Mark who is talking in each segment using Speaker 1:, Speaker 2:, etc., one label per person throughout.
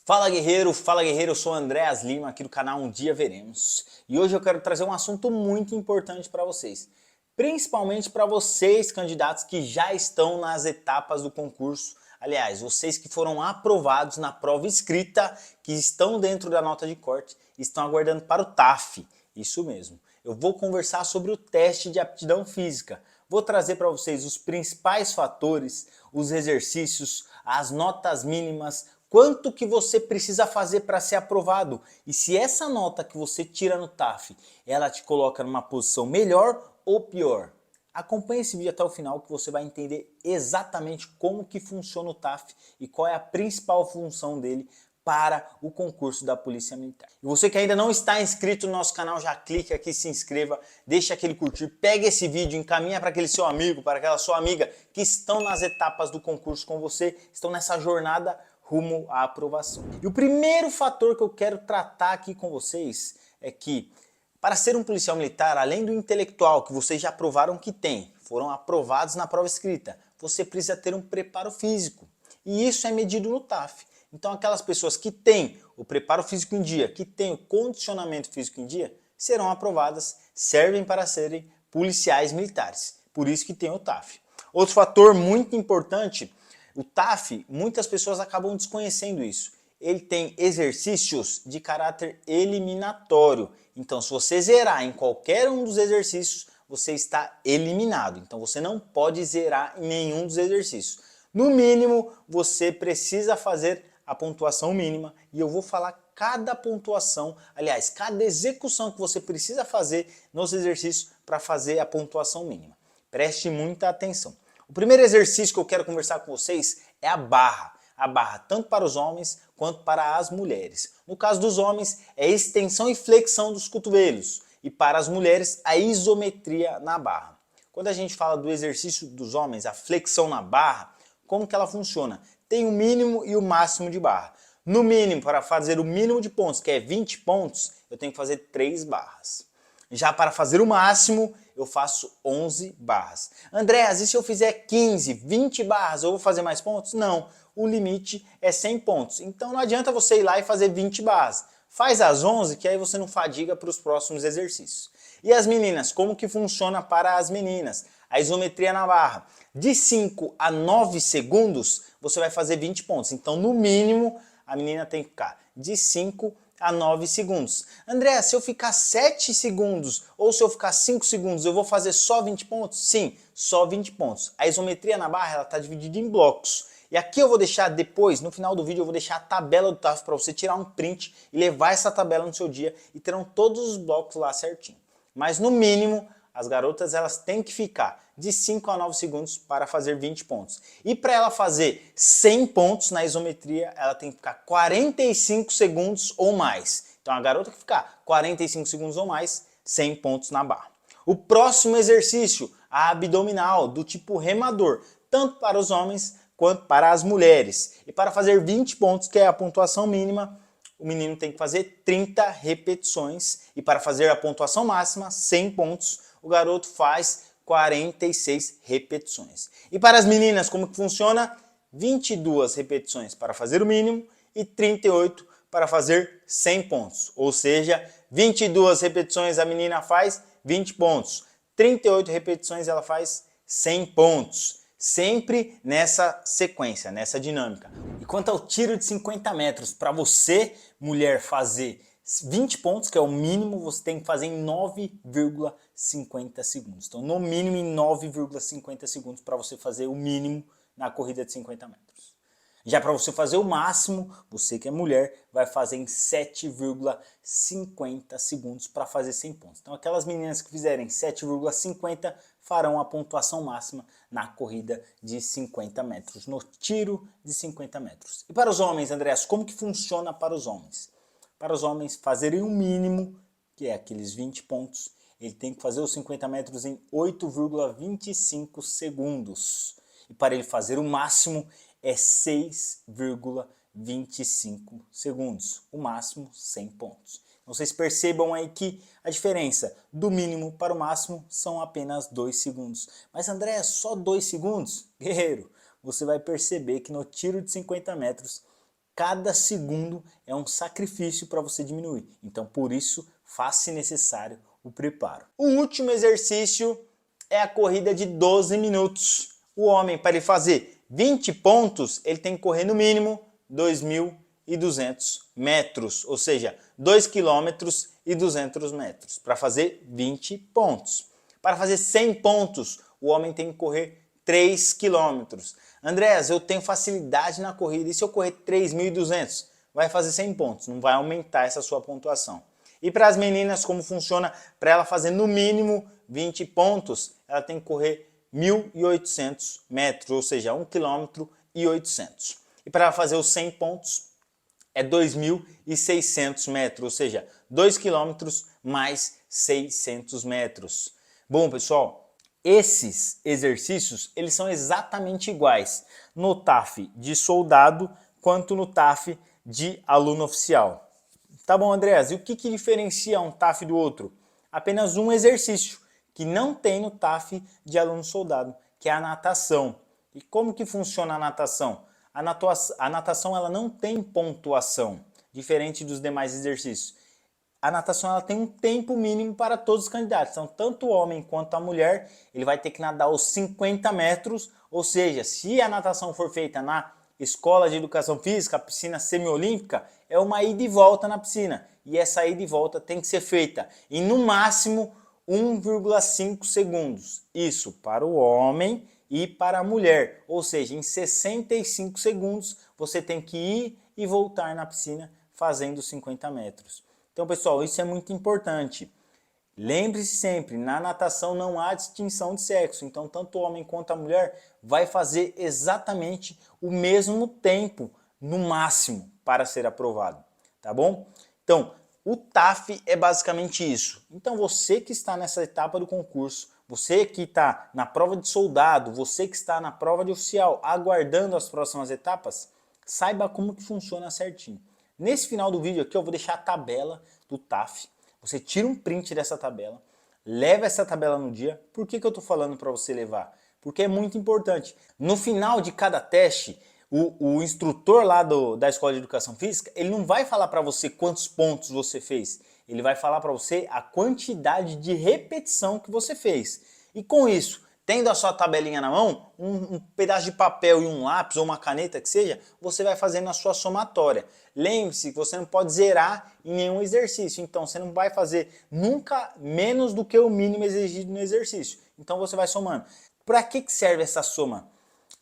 Speaker 1: Fala guerreiro, eu sou o Andréas Lima aqui do canal Um Dia Veremos. E hoje eu quero trazer um assunto muito importante para vocês. Principalmente para vocês, candidatos que já estão nas etapas do concurso. Aliás, vocês que foram aprovados na prova escrita, que estão dentro da nota de corte, estão aguardando para o TAF. Isso mesmo. Eu vou conversar sobre o teste de aptidão física. Vou trazer para vocês os principais fatores, os exercícios, as notas mínimas, quanto que você precisa fazer para ser aprovado e se essa nota que você tira no TAF, ela te coloca numa posição melhor ou pior. Acompanhe esse vídeo até o final que você vai entender exatamente como que funciona o TAF e qual é a principal função dele para o concurso da Polícia Militar. E você que ainda não está inscrito no nosso canal, já clique aqui, se inscreva, deixa aquele curtir, pega esse vídeo, encaminha para aquele seu amigo, para aquela sua amiga que estão nas etapas do concurso com você, estão nessa jornada rumo à aprovação. E o primeiro fator que eu quero tratar aqui com vocês é que para ser um policial militar, além do intelectual que vocês já provaram que tem, foram aprovados na prova escrita, você precisa ter um preparo físico. E isso é medido no TAF. Então aquelas pessoas que têm o preparo físico em dia, que têm o condicionamento físico em dia, serão aprovadas, servem para serem policiais militares. Por isso que tem o TAF. Outro fator muito importante, o TAF, muitas pessoas acabam desconhecendo isso. Ele tem exercícios de caráter eliminatório. Então se você zerar em qualquer um dos exercícios, você está eliminado. Então você não pode zerar em nenhum dos exercícios. No mínimo, você precisa fazer a pontuação mínima e eu vou falar cada pontuação, aliás, cada execução que você precisa fazer nos exercícios para fazer a pontuação mínima. Preste muita atenção. O primeiro exercício que eu quero conversar com vocês é a barra. A barra tanto para os homens quanto para as mulheres. No caso dos homens, é extensão e flexão dos cotovelos. E para as mulheres, a isometria na barra. Quando a gente fala do exercício dos homens, a flexão na barra, como que ela funciona? Tem o mínimo e o máximo de barra. No mínimo, para fazer o mínimo de pontos, que é 20 pontos, eu tenho que fazer 3 barras. Já para fazer o máximo, eu faço 11 barras. Andréas, e se eu fizer 15, 20 barras, eu vou fazer mais pontos? Não, o limite é 100 pontos. Então não adianta você ir lá e fazer 20 barras. Faz as 11, que aí você não fadiga para os próximos exercícios. E as meninas, como que funciona para as meninas? A isometria na barra. De 5 a 9 segundos, você vai fazer 20 pontos. Então, no mínimo, a menina tem que ficar de 5 a 9 segundos. André, se eu ficar 7 segundos ou se eu ficar 5 segundos, eu vou fazer só 20 pontos? Sim, só 20 pontos. A isometria na barra está dividida em blocos. E aqui eu vou deixar depois, no final do vídeo, eu vou deixar a tabela do TAF para você tirar um print e levar essa tabela no seu dia e terão todos os blocos lá certinho. Mas no mínimo, as garotas elas têm que ficar de 5 a 9 segundos para fazer 20 pontos. E para ela fazer 100 pontos na isometria, ela tem que ficar 45 segundos ou mais. Então a garota que ficar 45 segundos ou mais, 100 pontos na barra. O próximo exercício, a abdominal, do tipo remador, tanto para os homens quanto para as mulheres. E para fazer 20 pontos, que é a pontuação mínima, o menino tem que fazer 30 repetições e para fazer a pontuação máxima, 100 pontos, o garoto faz 46 repetições. E para as meninas, como que funciona? 22 repetições para fazer o mínimo e 38 para fazer 100 pontos. Ou seja, 22 repetições a menina faz 20 pontos, 38 repetições ela faz 100 pontos. Sempre nessa sequência, nessa dinâmica. E quanto ao tiro de 50 metros, para você, mulher, fazer 20 pontos, que é o mínimo, você tem que fazer em 9,50 segundos. Então, no mínimo, em 9,50 segundos para você fazer o mínimo na corrida de 50 metros. Já para você fazer o máximo, você que é mulher, vai fazer em 7,50 segundos para fazer 100 pontos. Então aquelas meninas que fizerem 7,50 farão a pontuação máxima na corrida de 50 metros, no tiro de 50 metros. E para os homens, Andréas, como que funciona para os homens? Para os homens fazerem o mínimo, que é aqueles 20 pontos, ele tem que fazer os 50 metros em 8,25 segundos. E para ele fazer o máximo é 6,25 segundos. O máximo 100 pontos. Então vocês percebam aí que a diferença do mínimo para o máximo são apenas 2 segundos. Mas André, é só 2 segundos? Guerreiro, você vai perceber que no tiro de 50 metros Cada segundo é um sacrifício para você diminuir. Então, por isso, faz-se necessário o preparo. O último exercício é a corrida de 12 minutos. O homem, para ele fazer 20 pontos, ele tem que correr no mínimo 2.200 metros, ou seja, 2 km e 200 metros, para fazer 20 pontos. Para fazer 100 pontos, o homem tem que correr 3 km. Andréas, eu tenho facilidade na corrida, e se eu correr 3.200? Vai fazer 100 pontos, não vai aumentar essa sua pontuação. E para as meninas, como funciona? Para ela fazer no mínimo 20 pontos, ela tem que correr 1.800 metros, ou seja, 1 km e 800. E para ela fazer os 100 pontos, é 2.600 metros, ou seja, 2 km mais 600 metros. Bom, pessoal, esses exercícios, eles são exatamente iguais no TAF de soldado quanto no TAF de aluno oficial. Tá bom, Andréas, e o que diferencia um TAF do outro? Apenas um exercício, que não tem no TAF de aluno soldado, que é a natação. E como que funciona a natação? A natação ela não tem pontuação, diferente dos demais exercícios. A natação ela tem um tempo mínimo para todos os candidatos. Então, tanto o homem quanto a mulher, ele vai ter que nadar os 50 metros, ou seja, se a natação for feita na escola de educação física, a piscina semiolímpica, é uma ida e volta na piscina. E essa ida e volta tem que ser feita em, no máximo, 1,5 segundos. Isso para o homem e para a mulher. Ou seja, em 65 segundos, você tem que ir e voltar na piscina fazendo 50 metros. Então, pessoal, isso é muito importante. Lembre-se sempre, na natação não há distinção de sexo, então tanto o homem quanto a mulher vai fazer exatamente o mesmo tempo, no máximo, para ser aprovado, tá bom? Então, o TAF é basicamente isso. Então você que está nessa etapa do concurso, você que está na prova de soldado, você que está na prova de oficial, aguardando as próximas etapas, saiba como que funciona certinho. Nesse final do vídeo aqui eu vou deixar a tabela do TAF. Você tira um print dessa tabela, leva essa tabela no dia. Por que eu estou falando para você levar? Porque é muito importante. No final de cada teste, o instrutor lá da Escola de Educação Física, ele não vai falar para você quantos pontos você fez. Ele vai falar para você a quantidade de repetição que você fez. E com isso, tendo a sua tabelinha na mão, um pedaço de papel e um lápis ou uma caneta que seja, você vai fazendo a sua somatória. Lembre-se que você não pode zerar em nenhum exercício, então você não vai fazer nunca menos do que o mínimo exigido no exercício. Então você vai somando. Para que serve essa soma?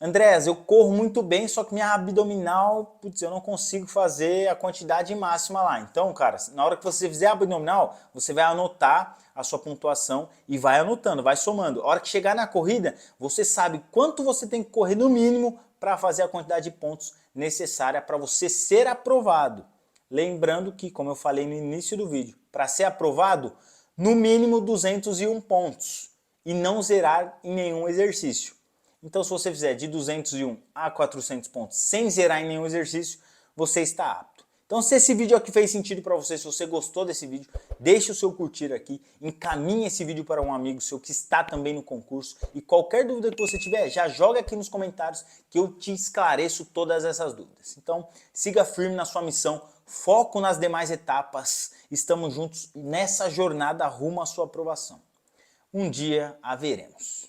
Speaker 1: Andréas, eu corro muito bem, só que minha abdominal, putz, eu não consigo fazer a quantidade máxima lá. Então, cara, na hora que você fizer a abdominal, você vai anotar a sua pontuação e vai anotando, vai somando. A hora que chegar na corrida, você sabe quanto você tem que correr no mínimo para fazer a quantidade de pontos necessária para você ser aprovado. Lembrando que, como eu falei no início do vídeo, para ser aprovado, no mínimo 201 pontos e não zerar em nenhum exercício. Então, se você fizer de 201 a 400 pontos sem zerar em nenhum exercício, você está apto. Então, se esse vídeo aqui fez sentido para você, se você gostou desse vídeo, deixe o seu curtir aqui, encaminhe esse vídeo para um amigo seu que está também no concurso e qualquer dúvida que você tiver, já joga aqui nos comentários que eu te esclareço todas essas dúvidas. Então, siga firme na sua missão, foco nas demais etapas, estamos juntos nessa jornada rumo à sua aprovação. Um dia a veremos.